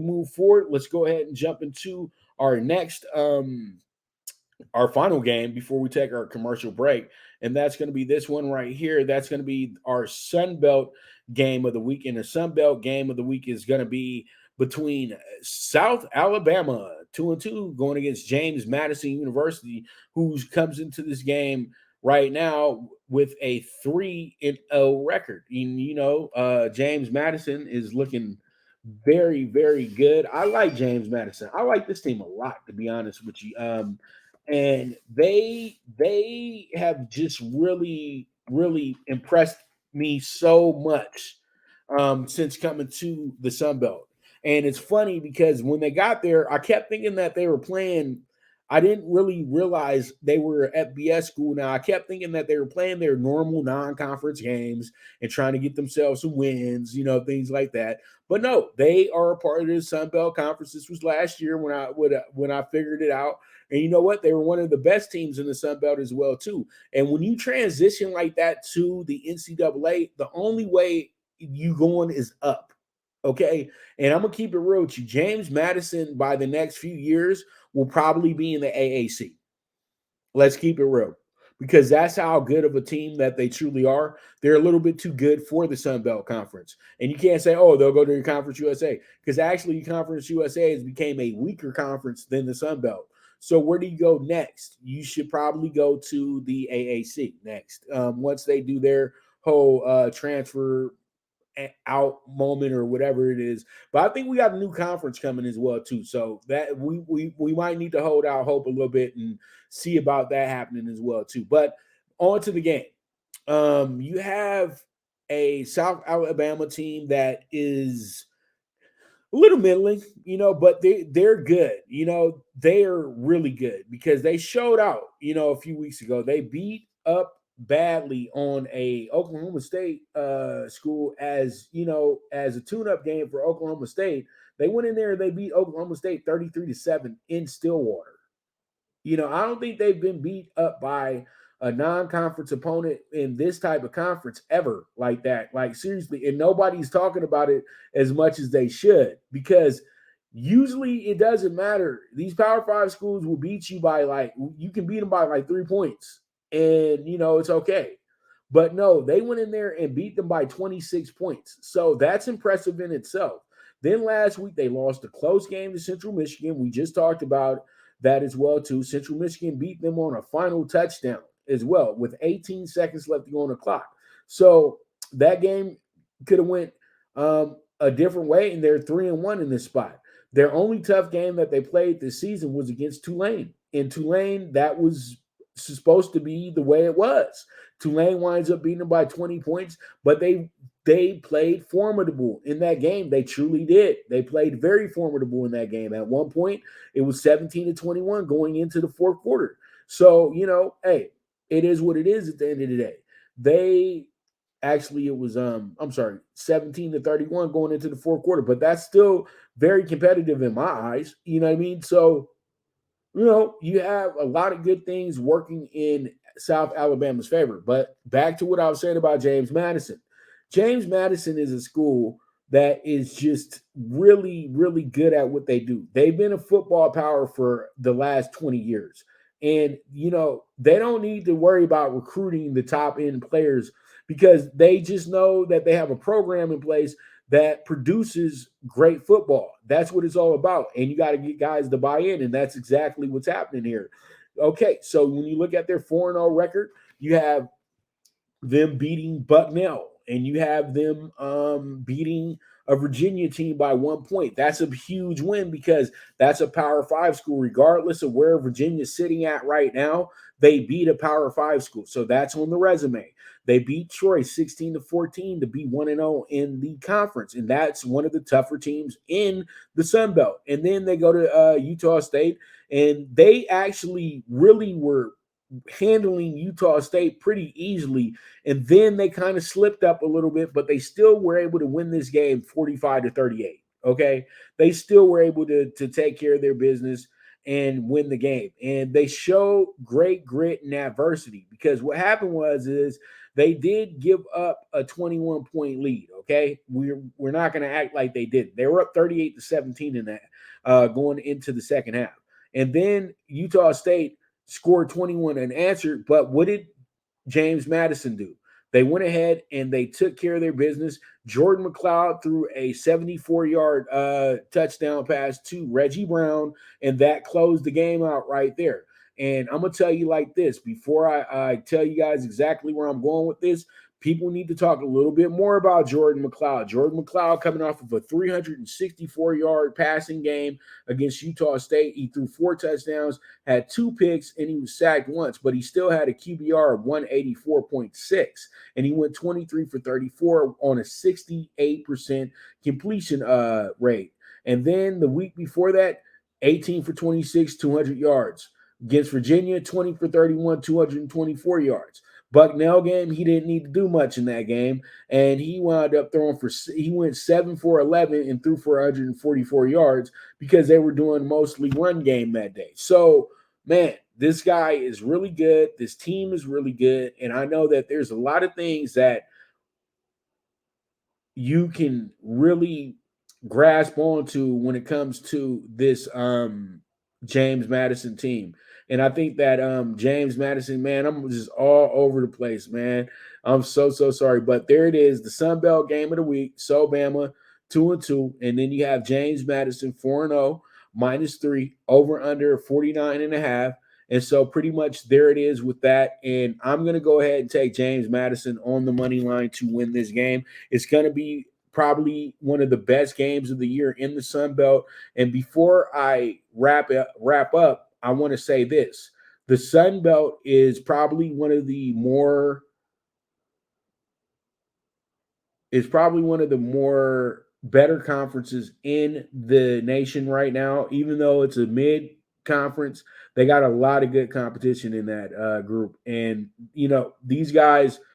move forward, let's go ahead and jump into our next our final game before we take our commercial break. And that's going to be this one right here. That's going to be our Sun Belt game of the week. And the Sun Belt game of the week is going to be between South Alabama, 2-2, going against James Madison University, who comes into this game right now with a 3-0 record. And, James Madison is looking very, very good. I like James Madison. I like this team a lot, to be honest with you. And they have just really, really impressed me so much since coming to the Sun Belt. And it's funny because when they got there, I kept thinking that they were playing. I didn't really realize they were at BS school. Now I kept thinking that they were playing their normal non-conference games and trying to get themselves some wins, things like that. But no, they are a part of the Sun Belt Conference. This was last year when I figured it out. And you know what? They were one of the best teams in the Sun Belt as well, too. And when you transition like that to the NCAA, the only way you going is up. Okay. And I'm going to keep it real with you. James Madison, by the next few years, will probably be in the AAC. Let's keep it real. Because that's how good of a team that they truly are. They're a little bit too good for the Sun Belt Conference. And you can't say, oh, they'll go to your Conference USA. Because actually, Conference USA has became a weaker conference than the Sun Belt. So where do you go next? You should probably go to the AAC next. Once they do their whole transfer out moment or whatever it is. But I think we got a new conference coming as well too. So that we might need to hold our hope a little bit and see about that happening as well too. But on to the game. You have a South Alabama team that is a little middling, but they're good. They are really good because they showed out, a few weeks ago. They beat up badly on a Oklahoma State school as a tune-up game for Oklahoma State. They went in there and they beat Oklahoma State 33-7 in Stillwater. I don't think they've been beat up by a non-conference opponent in this type of conference ever like that. Like, seriously, and nobody's talking about it as much as they should, because usually it doesn't matter. These Power 5 schools will beat you by you can beat them by 3 points, and it's okay. But no, they went in there and beat them by 26 points. So that's impressive in itself. Then last week they lost a close game to Central Michigan. We just talked about that as well too. Central Michigan beat them on a final touchdown as well with 18 seconds left to go on the clock. So that game could have went a different way, and they're 3-1 in this spot. Their only tough game that they played this season was against Tulane. In Tulane, that was supposed to be the way it was. Tulane winds up beating them by 20 points, but they played formidable in that game. They truly did. They played very formidable in that game. At one point, it was 17-21 going into the fourth quarter. So, hey, it is what it is at the end of the day. It was 17-31 going into the fourth quarter, but that's still very competitive in my eyes. You know what I mean? So, you have a lot of good things working in South Alabama's favor. But back to what I was saying about James Madison. James Madison is a school that is just really, really good at what they do. They've been a football power for the last 20 years. And, they don't need to worry about recruiting the top end players because they just know that they have a program in place that produces great football. That's what it's all about. And you got to get guys to buy in, and that's exactly what's happening here. Okay, so when you look at their 4-0 record, you have them beating Bucknell, and you have them beating a Virginia team by 1 point. That's a huge win because that's a Power 5 school. Regardless of where Virginia's sitting at right now, they beat a Power 5 school. So that's on the resume. They beat Troy 16-14 to be 1-0 in the conference. And that's one of the tougher teams in the Sun Belt. And then they go to Utah State, and they actually really were handling Utah State pretty easily. And then they kind of slipped up a little bit, but they still were able to win this game 45-38. Okay. They still were able to take care of their business. and win the game. And they show great grit and adversity, because what happened was is they did give up a 21-point lead. Okay, we're not going to act like they didn't. They were up 38-17 in that going into the second half, and then Utah State scored 21 and answered. But what did James Madison do? They went ahead and they took care of their business. Jordan McLeod threw a 74-yard touchdown pass to Reggie Brown, and that closed the game out right there. And I'm going to tell you like this before I tell you guys exactly where I'm going with this. People need to talk a little bit more about Jordan McLeod. Jordan McLeod coming off of a 364-yard passing game against Utah State. He threw 4 touchdowns, had 2 picks, and he was sacked once, but he still had a QBR of 184.6, and he went 23 for 34 on a 68% completion rate. And then the week before that, 18 for 26, 200 yards. Against Virginia, 20 for 31, 224 yards. Bucknell game, he didn't need to do much in that game, and he wound up he went 7 for 11 and threw for 144 yards because they were doing mostly run game that day. So, man, this guy is really good. This team is really good, and I know that there's a lot of things that you can really grasp onto when it comes to this James Madison team. And I think that James Madison, man, I'm just all over the place, man. I'm so sorry. But there it is, the Sun Belt game of the week. So Bama 2-2. And then you have James Madison 4-0, -3, over under 49.5. And so pretty much there it is with that. And I'm going to go ahead and take James Madison on the money line to win this game. It's going to be probably one of the best games of the year in the Sun Belt. And before I wrap up, I want to say this. The Sun Belt is probably one of the more better conferences in the nation right now. Even though it's a mid conference, they got a lot of good competition in that group. And, these guys